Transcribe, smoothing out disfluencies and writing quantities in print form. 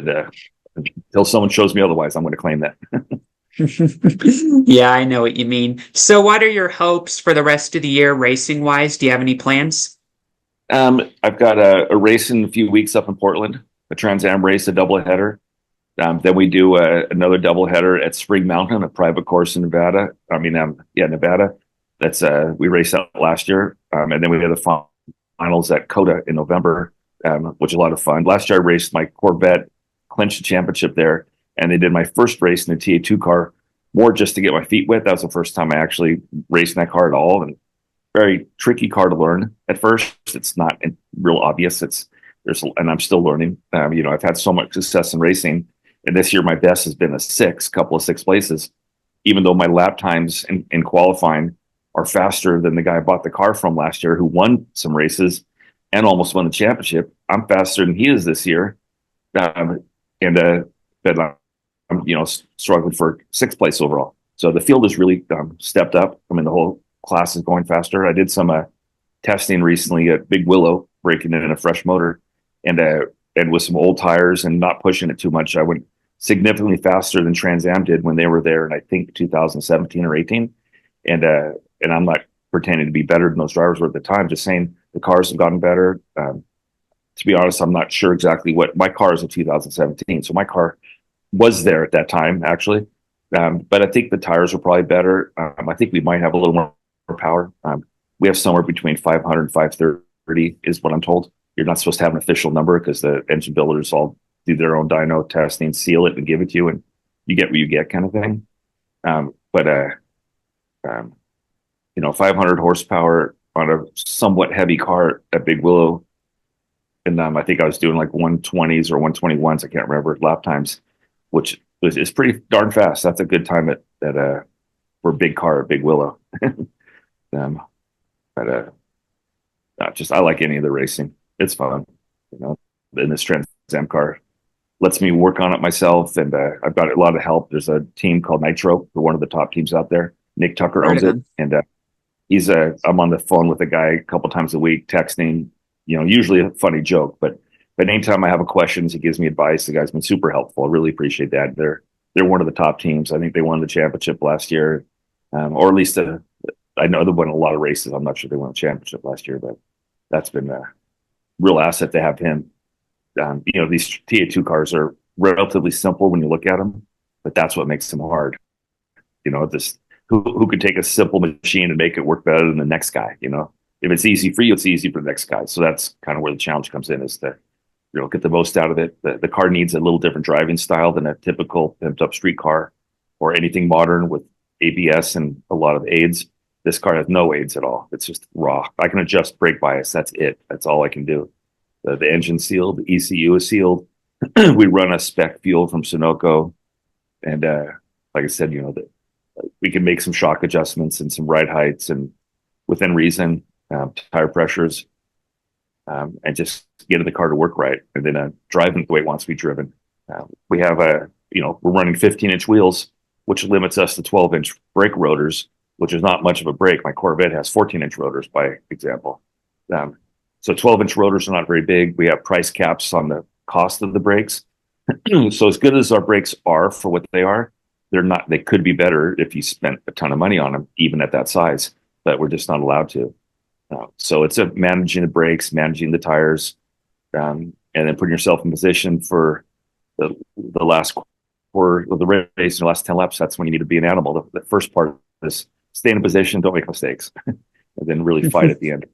until someone shows me otherwise, I'm going to claim that. Yeah, I know what you mean. So, what are your hopes for the rest of the year racing wise? Do you have any plans? I've got a race in a few weeks up in Portland, a Trans Am race, a doubleheader. Then we do another doubleheader at Spring Mountain, a private course in Nevada. Nevada. That's we raced out last year, and then we have the finals at Coda in November, which is a lot of fun. Last year I raced my Corvette, clinched the championship there, and they did my first race in the TA2 car, more just to get my feet wet. That was the first time I actually raced in that car at all, and very tricky car to learn at first. It's not real obvious. And I'm still learning. I've had so much success in racing, and this year my best has been couple of six places, even though my lap times in qualifying are faster than the guy I bought the car from last year, who won some races and almost won the championship. I'm faster than he is this year, but I'm struggling for sixth place overall. So the field has really stepped up. I mean, the whole class is going faster. I did some testing recently at Big Willow, breaking it in a fresh motor, and with some old tires and not pushing it too much. I went significantly faster than Trans Am did when they were there in, I think, 2017 or 18. And I'm not pretending to be better than those drivers were at the time, just saying the cars have gotten better. To be honest, I'm not sure exactly what my car is in 2017. So my car was there at that time, actually. But I think the tires are probably better. I think we might have a little more power. We have somewhere between 500 and 530 is what I'm told. You're not supposed to have an official number because the engine builders all do their own dyno testing, seal it, and give it to you, and you get what you get, kind of thing. 500 horsepower on a somewhat heavy car at Big Willow, and I think I was doing like 120s or 121s. I can't remember lap times, which is pretty darn fast. That's a good time for a big car at Big Willow. um, but I like any of the racing. It's fun, in this Trans Am car lets me work on it myself, and I've got a lot of help. There's a team called Nitro. They're one of the top teams out there. Nick Tucker owns it, and I'm on the phone with a guy a couple times a week, texting, usually a funny joke, but anytime I have a questions, he gives me advice. The guy's been super helpful. I really appreciate that. They're one of the top teams. I think they won the championship last year, or at least I know they won a lot of races. I'm not sure they won the championship last year, but that's been a real asset to have him. These TA2 cars are relatively simple when you look at them, but that's what makes them hard. Who could take a simple machine and make it work better than the next guy? If it's easy for you, it's easy for the next guy. So that's kind of where the challenge comes in, is to get the most out of it. The car needs a little different driving style than a typical pimped up street car or anything modern with ABS and a lot of aids. This car has no aids at all. It's just raw. I can adjust brake bias. That's it. That's all I can do. The engine's sealed. The ECU is sealed. We run a spec fuel from Sunoco. And like I said, we can make some shock adjustments and some ride heights and within reason, tire pressures, and just get the car to work right, and then drive it the way it wants to be driven. We have we're running 15-inch wheels, which limits us to 12-inch brake rotors, which is not much of a brake. My Corvette has 14-inch rotors, by example. So 12-inch rotors are not very big. We have price caps on the cost of the brakes. So as good as our brakes are for what they are, they're not. They could be better if you spent a ton of money on them, even at that size. But we're just not allowed to. So it's managing the brakes, managing the tires, and then putting yourself in position for the last quarter of the race, the last 10 laps. That's when you need to be an animal. The first part is stay in a position, don't make mistakes, and then really fight at the end.